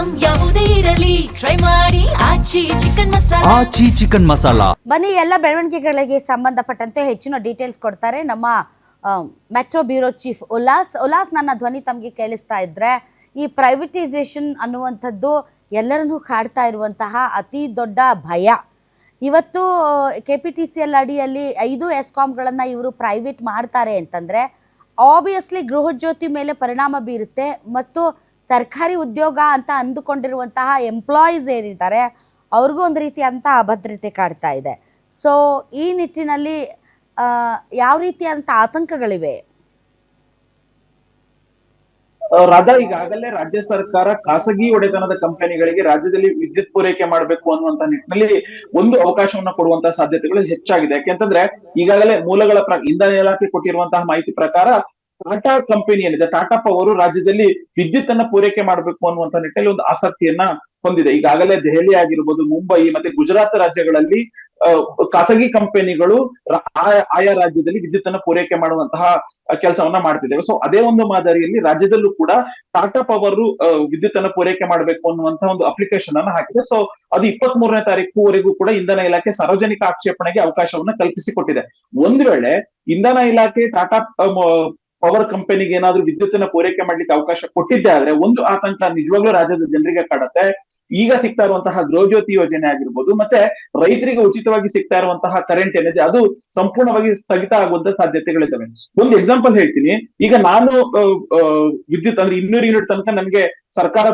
Item ಯಾವುದೇ ಇರಲಿ try ಮಾಡಿ ಆಚಿ ಚಿಕನ್ ಮಸಾಲಾ. ಬನ್ನಿ, ಎಲ್ಲ ಬೆಳವಣಿಗೆಗಳಿಗೆ ಸಂಬಂಧಪಟ್ಟಂತೆ ಹೆಚ್ಚಿನ ಡೀಟೇಲ್ಸ್ ಕೊಡ್ತಾರೆ ನಮ್ಮ ಮೆಟ್ರೋ ಬ್ಯೂರೋ ಚೀಫ್ ಉಲ್ಲಾಸ್. ನನ್ನ ಧ್ವನಿ ತಮಗೆ ಕೇಳಿಸ್ತಾ ಇದ್ರೆ, ಈ ಪ್ರೈವೇಟೈಸೇಷನ್ ಅನ್ನುವಂಥದ್ದು ಎಲ್ಲರನ್ನೂ ಕಾಡ್ತಾ ಇರುವಂತಹ ಅತಿ ದೊಡ್ಡ ಭಯ. ಇವತ್ತು KPTCL ಅಡಿಯಲ್ಲಿ 5 ಎಸ್ಕಾಮ್ಗಳನ್ನು ಇವರು ಪ್ರೈವೇಟ್ ಮಾಡ್ತಾರೆ ಅಂತಂದರೆ ಆಬ್ವಿಯಸ್ಲಿ ಗೃಹಜ್ಯೋತಿ ಮೇಲೆ ಪರಿಣಾಮ ಬೀರುತ್ತೆ ಮತ್ತು ಸರ್ಕಾರಿ ಉದ್ಯೋಗ ಅಂತ ಅಂದುಕೊಂಡಿರುವಂತಹ ಎಂಪ್ಲಾಯೀಸ್ ಏನಿದ್ದಾರೆ ಅವ್ರಿಗೂ ಒಂದು ರೀತಿಯಂಥ ಅಭದ್ರತೆ ಕಾಡ್ತಾ ಇದೆ. ಸೊ ಈ ನಿಟ್ಟಿನಲ್ಲಿ ಯಾವ ರೀತಿಯಾದಂಥ ಆತಂಕಗಳಿವೆ? ರಾಧಾ, ಈಗಾಗಲೇ ರಾಜ್ಯ ಸರ್ಕಾರ ಖಾಸಗಿ ಒಡೆತನದ ಕಂಪನಿಗಳಿಗೆ ರಾಜ್ಯದಲ್ಲಿ ವಿದ್ಯುತ್ ಪೂರೈಕೆ ಮಾಡಬೇಕು ಅನ್ನುವಂತ ನಿಟ್ಟಿನಲ್ಲಿ ಒಂದು ಅವಕಾಶವನ್ನ ಕೊಡುವಂತಹ ಸಾಧ್ಯತೆಗಳು ಹೆಚ್ಚಾಗಿದೆ. ಯಾಕೆಂತಂದ್ರೆ ಈಗಾಗಲೇ ಮೂಲಗಳ ಇಂಧನ ಇಲಾಖೆ ಕೊಟ್ಟಿರುವಂತಹ ಮಾಹಿತಿ ಪ್ರಕಾರ ಟಾಟಾ ಕಂಪನಿ ಏನಿದೆ, ಟಾಟಾ ಪವರ್ ರಾಜ್ಯದಲ್ಲಿ ವಿದ್ಯುತ್ ಅನ್ನ ಪೂರೈಕೆ ಮಾಡಬೇಕು ಅನ್ನುವಂತ ನಿಟ್ಟಿನಲ್ಲಿ ಒಂದು ಆಸಕ್ತಿಯನ್ನ ಹೊಂದಿದೆ. ಈಗಾಗಲೇ ದೆಹಲಿ ಆಗಿರ್ಬೋದು, ಮುಂಬೈ ಮತ್ತೆ ಗುಜರಾತ್ ರಾಜ್ಯಗಳಲ್ಲಿ ಖಾಸಗಿ ಕಂಪನಿಗಳು ಆಯಾ ರಾಜ್ಯದಲ್ಲಿ ವಿದ್ಯುತ್ ಅನ್ನ ಪೂರೈಕೆ ಮಾಡುವಂತಹ ಕೆಲಸವನ್ನ ಮಾಡ್ತಿದ್ದೇವೆ. ಸೊ ಅದೇ ಒಂದು ಮಾದರಿಯಲ್ಲಿ ರಾಜ್ಯದಲ್ಲೂ ಕೂಡ ಟಾಟಾ ಪವರ್ ವಿದ್ಯುತ್ ಅನ್ನ ಪೂರೈಕೆ ಮಾಡಬೇಕು ಅನ್ನುವಂತಹ ಒಂದು ಅಪ್ಲಿಕೇಶನ್ ಅನ್ನ ಹಾಕಿದೆ. ಸೊ ಅದು 23ನೇ ತಾರೀಕುವರೆಗೂ ಕೂಡ ಇಂಧನ ಇಲಾಖೆ ಸಾರ್ವಜನಿಕ ಆಕ್ಷೇಪಣೆಗೆ ಅವಕಾಶವನ್ನ ಕಲ್ಪಿಸಿಕೊಟ್ಟಿದೆ. ಒಂದ್ ವೇಳೆ ಇಂಧನ ಇಲಾಖೆ ಟಾಟಾ ಪವರ್ ಕಂಪನಿಗೆ ಏನಾದ್ರೂ ವಿದ್ಯುತ್ತನ್ನ ಪೂರೈಕೆ ಮಾಡ್ಲಿಕ್ಕೆ ಅವಕಾಶ ಕೊಟ್ಟಿದ್ದೆ ಆದ್ರೆ ಒಂದು ಆತಂಕ ನಿಜವಾಗ್ಲೂ ರಾಜ್ಯದ ಜನರಿಗೆ ಕಾಡುತ್ತೆ. ಈಗ ಸಿಗ್ತಾ ಇರುವಂತಹ ಗೃಹಜ್ಯೋತಿ ಯೋಜನೆ ಆಗಿರ್ಬೋದು, ಮತ್ತೆ ರೈತರಿಗೆ ಉಚಿತವಾಗಿ ಸಿಗ್ತಾ ಇರುವಂತಹ ಕರೆಂಟ್ ಏನಿದೆ ಅದು ಸಂಪೂರ್ಣವಾಗಿ ಸ್ಥಗಿತ ಆಗುವಂತ ಸಾಧ್ಯತೆಗಳಿದ್ದಾವೆ. ಒಂದು ಎಕ್ಸಾಂಪಲ್ ಹೇಳ್ತೀನಿ. ಈಗ ನಾನು ವಿದ್ಯುತ್ ಅಂದ್ರೆ 200 ಯೂನಿಟ್ ತನಕ ನಮಗೆ ಸರ್ಕಾರ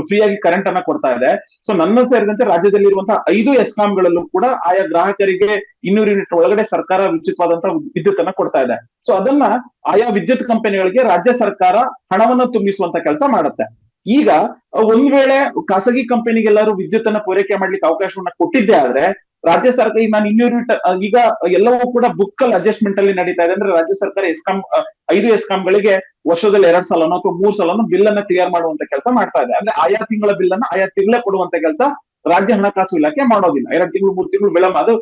ಫ್ರೀಯಾಗಿ ಕರೆಂಟ್ ಅನ್ನ ಕೊಡ್ತಾ ಇದೆ. ಸೊ ನನ್ನ ಸೇರಿದಂತೆ ರಾಜ್ಯದಲ್ಲಿರುವಂತಹ 5 ಎಸ್ಕಾಂಗಳಲ್ಲೂ ಕೂಡ ಆಯಾ ಗ್ರಾಹಕರಿಗೆ 200 ಯೂನಿಟ್ ಒಳಗಡೆ ಸರ್ಕಾರ ಉಚಿತವಾದಂತಹ ವಿದ್ಯುತ್ ಅನ್ನ ಕೊಡ್ತಾ ಇದೆ. ಸೊ ಅದನ್ನ ಆಯಾ ವಿದ್ಯುತ್ ಕಂಪನಿಗಳಿಗೆ ರಾಜ್ಯ ಸರ್ಕಾರ ಹಣವನ್ನು ತುಂಬಿಸುವಂತ ಕೆಲಸ ಮಾಡುತ್ತೆ. ಈಗ ಒಂದ್ ವೇಳೆ ಖಾಸಗಿ ಕಂಪನಿಗೆಲ್ಲರೂ ವಿದ್ಯುತ್ ಅನ್ನ ಪೂರೈಕೆ ಮಾಡ್ಲಿಕ್ಕೆ ಅವಕಾಶವನ್ನ ಕೊಟ್ಟಿದ್ದೆ ಆದ್ರೆ ರಾಜ್ಯ ಸರ್ಕಾರ ಈಗ ನಾನು 200 ಯೂನಿಟ್ ಈಗ ಎಲ್ಲವೂ ಕೂಡ ಬುಕ್ಕಲ್ ಅಡ್ಜಸ್ಟ್ಮೆಂಟ್ ಅಲ್ಲಿ ನಡೀತಾ ಇದೆ. ಅಂದ್ರೆ ರಾಜ್ಯ ಸರ್ಕಾರ 5 ಎಸ್ಕಾಂಗಳಿಗೆ ವರ್ಷದಲ್ಲಿ 2 ಸಲನೋ ಅಥವಾ 3 ಸಲನೋ ಬಿಲ್ ಅನ್ನ ಕ್ಲಿಯರ್ ಮಾಡುವಂತ ಕೆಲಸ ಮಾಡ್ತಾ ಇದೆ. ಅಂದ್ರೆ ಆಯಾ ತಿಂಗಳ ಬಿಲ್ ಅನ್ನ ಆಯಾ ತಿಂಗಳೇ ಕೊಡುವಂತ ಕೆಲಸ ರಾಜ್ಯ ಹಣಕಾಸು ಇಲಾಖೆ ಮಾಡೋದಿಲ್ಲ. 2 ತಿಂಗಳು 3 ತಿಂಗಳು ವಿಳಂಬ ಅದು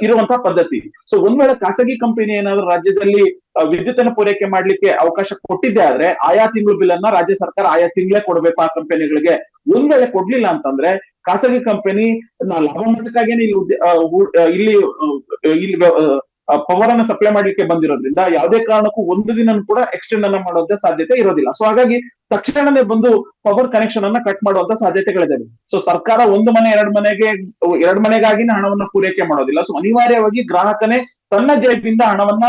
ಇರುವಂತಹ ಪದ್ಧತಿ. ಸೊ ಒಂದ್ ವೇಳೆ ಖಾಸಗಿ ಕಂಪನಿ ಏನಾದ್ರು ರಾಜ್ಯದಲ್ಲಿ ವಿದ್ಯುತ್ ಅನ್ನು ಪೂರೈಕೆ ಮಾಡ್ಲಿಕ್ಕೆ ಅವಕಾಶ ಕೊಟ್ಟಿದ್ದೆ ಆದ್ರೆ ಆಯಾ ತಿಂಗಳು ಬಿಲ್ ಅನ್ನ ರಾಜ್ಯ ಸರ್ಕಾರ ಆಯಾ ತಿಂಗಳೇ ಕೊಡ್ಬೇಕು ಆ ಕಂಪನಿಗಳಿಗೆ. ಒಂದ್ ವೇಳೆ ಕೊಡ್ಲಿಲ್ಲ ಅಂತಂದ್ರೆ ಖಾಸಗಿ ಕಂಪನಿ ಲಾಭ ಮಾಡಕ್ಕಾಗೇನೆ ಇಲ್ಲಿ ಪವರ್ ಅನ್ನ ಸಪ್ಲೈ ಮಾಡ್ಲಿಕ್ಕೆ ಬಂದಿರೋದ್ರಿಂದ ಯಾವುದೇ ಕಾರಣಕ್ಕೂ ಒಂದು ದಿನ ಕೂಡ ಎಕ್ಸ್ಟೆಂಡ್ ಅನ್ನ ಮಾಡುವಂತ ಸಾಧ್ಯತೆ ಇರೋದಿಲ್ಲ. ಸೊ ಹಾಗಾಗಿ ತಕ್ಷಣನೇ ಬಂದು ಪವರ್ ಕನೆಕ್ಷನ್ ಅನ್ನ ಕಟ್ ಮಾಡುವಂತ ಸಾಧ್ಯತೆಗಳಿದೆ. ಸೊ ಸರ್ಕಾರ ಒಂದು ಮನೆ ಎರಡು ಮನೆಗಾಗಿನೇ ಹಣವನ್ನ ಪೂರೈಕೆ ಮಾಡೋದಿಲ್ಲ. ಸೊ ಅನಿವಾರ್ಯವಾಗಿ ಗ್ರಾಹಕನೇ ತನ್ನ ಜೇಬಿಂದ ಹಣವನ್ನ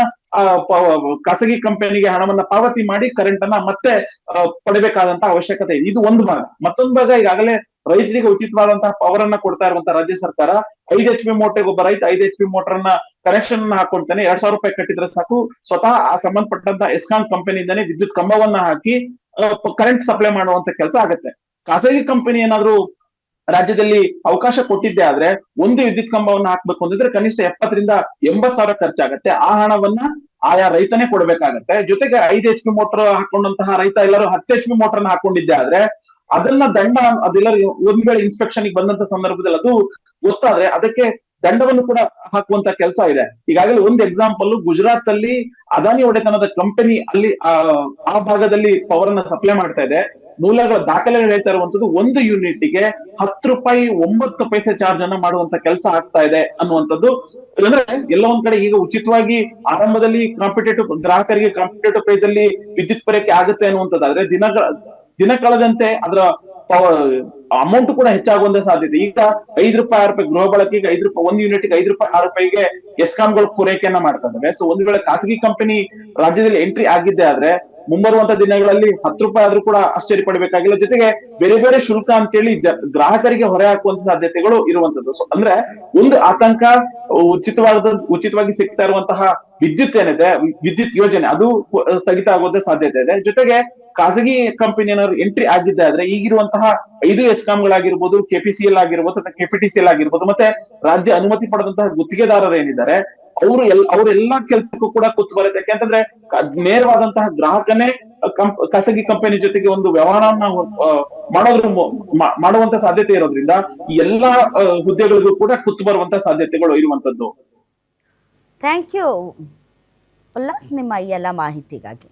ಖಾಸಗಿ ಕಂಪನಿಗೆ ಹಣವನ್ನ ಪಾವತಿ ಮಾಡಿ ಕರೆಂಟ್ ಅನ್ನ ಮತ್ತೆ ಪಡಿಬೇಕಾದಂತ ಅವಶ್ಯಕತೆ ಇದೆ. ಇದು ಒಂದು ಭಾಗ. ಮತ್ತೊಂದು ಭಾಗ, ಈಗಾಗಲೇ ರೈತರಿಗೆ ಉಚಿತವಾದಂತಹ ಪವರ್ ಅನ್ನ ಕೊಡ್ತಾ ಇರುವಂತಹ ರಾಜ್ಯ ಸರ್ಕಾರ 5 HP ಮೋಟರ್ಗೆ ಒಬ್ಬ ರೈತ 5 HP ಮೋಟರ್ ಅನ್ನ ಕನೆಕ್ಷನ್ ಅನ್ನ ಹಾಕೊಂತಾನೆ. 2,000 ರೂಪಾಯಿ ಕಟ್ಟಿದ್ರೆ ಸಾಕು, ಸ್ವತಃ ಆ ಸಂಬಂಧಪಟ್ಟಂತ ಎಸ್ಕಾಂ ಕಂಪನಿಯಿಂದಾನೇ ವಿದ್ಯುತ್ ಕಂಬವನ್ನ ಹಾಕಿ ಕರೆಂಟ್ ಸಪ್ಲೈ ಮಾಡುವಂತ ಕೆಲಸ ಆಗುತ್ತೆ. ಖಾಸಗಿ ಕಂಪನಿ ಏನಾದ್ರು ರಾಜ್ಯದಲ್ಲಿ ಅವಕಾಶ ಕೊಟ್ಟಿದ್ದೆ ಆದ್ರೆ ಒಂದು ವಿದ್ಯುತ್ ಕಂಬವನ್ನ ಹಾಕ್ಬೇಕು ಅಂತಿದ್ರೆ ಕನಿಷ್ಠ 70,000 ರಿಂದ 80,000 ಖರ್ಚಾಗತ್ತೆ. ಆ ಹಣವನ್ನ ಆಯಾ ರೈತನೇ ಕೊಡ್ಬೇಕಾಗತ್ತೆ. ಜೊತೆಗೆ 5 HP ಮೋಟರ್ ಹಾಕೊಂಡಂತಹ ರೈತ ಎಲ್ಲರೂ 10 HP ಮೋಟರ್ ಹಾಕೊಂಡಿದ್ದೆ ಆದ್ರೆ ಅದನ್ನ ದಂಡ ಅದೆಲ್ಲರೂ ಒಂದ್ ವೇಳೆ ಇನ್ಸ್ಪೆಕ್ಷನ್ ಬಂದಂತ ಸಂದರ್ಭದಲ್ಲಿ ಅದು ಗೊತ್ತಾದ್ರೆ ಅದಕ್ಕೆ ದಂಡವನ್ನು ಕೂಡ ಹಾಕುವಂತ ಕೆಲಸ ಇದೆ. ಈಗಾಗಲೇ ಒಂದು ಎಕ್ಸಾಂಪಲ್, ಗುಜರಾತ್ ಅಲ್ಲಿ ಅದಾನಿ ಒಡೆತನದ ಕಂಪನಿ ಅಲ್ಲಿ ಆ ಭಾಗದಲ್ಲಿ ಪವರ್ ಅನ್ನ ಸಪ್ಲೈ ಮಾಡ್ತಾ ಇದೆ. ಮೂಲಗಳ ದಾಖಲೆಗಳು ಹೇಳ್ತಾ ಇರುವಂತದ್ದು 1 ಯೂನಿಟ್ಗೆ 10 ರೂಪಾಯಿ 9 ಪೈಸೆ ಚಾರ್ಜ್ ಅನ್ನ ಮಾಡುವಂತ ಕೆಲಸ ಆಗ್ತಾ ಇದೆ ಅನ್ನುವಂಥದ್ದು. ಅಂದ್ರೆ ಎಲ್ಲ ಒಂದ್ ಕಡೆ ಈಗ ಉಚಿತವಾಗಿ ಆರಂಭದಲ್ಲಿ ಗ್ರಾಹಕರಿಗೆ ಕಾಂಪಿಟೇಟಿವ್ ಪ್ರೈಸ್ ಅಲ್ಲಿ ವಿದ್ಯುತ್ ಪೂರೈಕೆ ಆಗುತ್ತೆ ಅನ್ನುವಂಥದ್ದಾದ್ರೆ ದಿನ ಕಳೆದಂತೆ ಅದರ ಅಮೌಂಟ್ ಕೂಡ ಹೆಚ್ಚಾಗುವಂತ ಸಾಧ್ಯತೆ. ಈಗ 5 ರೂಪಾಯಿ 6 ರೂಪಾಯಿ ಗೃಹ ಬಳಕೆಗೆ 5 ರೂಪಾಯಿ 1 ಯೂನಿಟ್ಗೆ 5 ರೂಪಾಯಿ 6 ರೂಪಾಯಿಗೆ ಎಸ್ಕಾಂಗಳು ಪೂರೈಕೆಯನ್ನ ಮಾಡ್ತಾ ಇದ್ದಾವೆ. ಸೊ ಒಂದ್ ವೇಳೆ ಖಾಸಗಿ ಕಂಪನಿ ರಾಜ್ಯದಲ್ಲಿ ಎಂಟ್ರಿ ಆಗಿದ್ದೆ ಆದ್ರೆ ಮುಂಬರುವಂತ ದಿನಗಳಲ್ಲಿ 10 ರೂಪಾಯಿ ಆದ್ರೂ ಕೂಡ ಆಶ್ಚರ್ಯ ಪಡಬೇಕಾಗಿಲ್ಲ. ಜೊತೆಗೆ ಬೇರೆ ಬೇರೆ ಶುಲ್ಕ ಅಂತೇಳಿ ಗ್ರಾಹಕರಿಗೆ ಹೊರೆ ಹಾಕುವಂತ ಸಾಧ್ಯತೆಗಳು ಇರುವಂತದ್ದು. ಸೊ ಅಂದ್ರೆ ಒಂದು ಆತಂಕ, ಉಚಿತವಾಗಿ ಸಿಗ್ತಾ ಇರುವಂತಹ ವಿದ್ಯುತ್ ಏನಿದೆ, ವಿದ್ಯುತ್ ಯೋಜನೆ ಅದು ಸ್ಥಗಿತ ಆಗುವಂತ ಸಾಧ್ಯತೆ ಇದೆ. ಜೊತೆಗೆ ಖಾಸಗಿ ಕಂಪನಿ ಏನಾದ್ರು ಎಂಟ್ರಿ ಆಗಿದ್ದೆ ಆದ್ರೆ ಈಗಿರುವಂತಹ 5 ಎಸ್ಕಾಂಗಳಾಗಿರ್ಬೋದು, KPCL ಆಗಿರ್ಬೋದು ಅಥವಾ KPTCL ಆಗಿರ್ಬೋದು, ಮತ್ತೆ ರಾಜ್ಯ ಅನುಮತಿ ಪಡೆದಂತಹ ಗುತ್ತಿಗೆದಾರರು ಏನಿದ್ದಾರೆ ಅವರೆಲ್ಲಾ ಕೆಲ್ಸಕ್ಕೂ ಕೂಡ ಕುತ್ತು ಬರುತ್ತೆ. ಯಾಕೆಂತಂದ್ರೆ ನೇರವಾದಂತಹ ಗ್ರಾಹಕನೇ ಖಾಸಗಿ ಕಂಪನಿ ಜೊತೆಗೆ ಒಂದು ವ್ಯವಹಾರವನ್ನ ಮಾಡುವಂತ ಸಾಧ್ಯತೆ ಇರೋದ್ರಿಂದ ಈ ಎಲ್ಲಾ ಹುದ್ದೆಗಳಿಗೂ ಕೂಡ ಕುತ್ತು ಬರುವಂತ ಸಾಧ್ಯತೆಗಳು ಇರುವಂತದ್ದು. ಥ್ಯಾಂಕ್ ಯು ಉಲ್ಲಾಸ್ ನಿಮ್ಮ ಈ ಎಲ್ಲ ಮಾಹಿತಿಗಾಗಿ.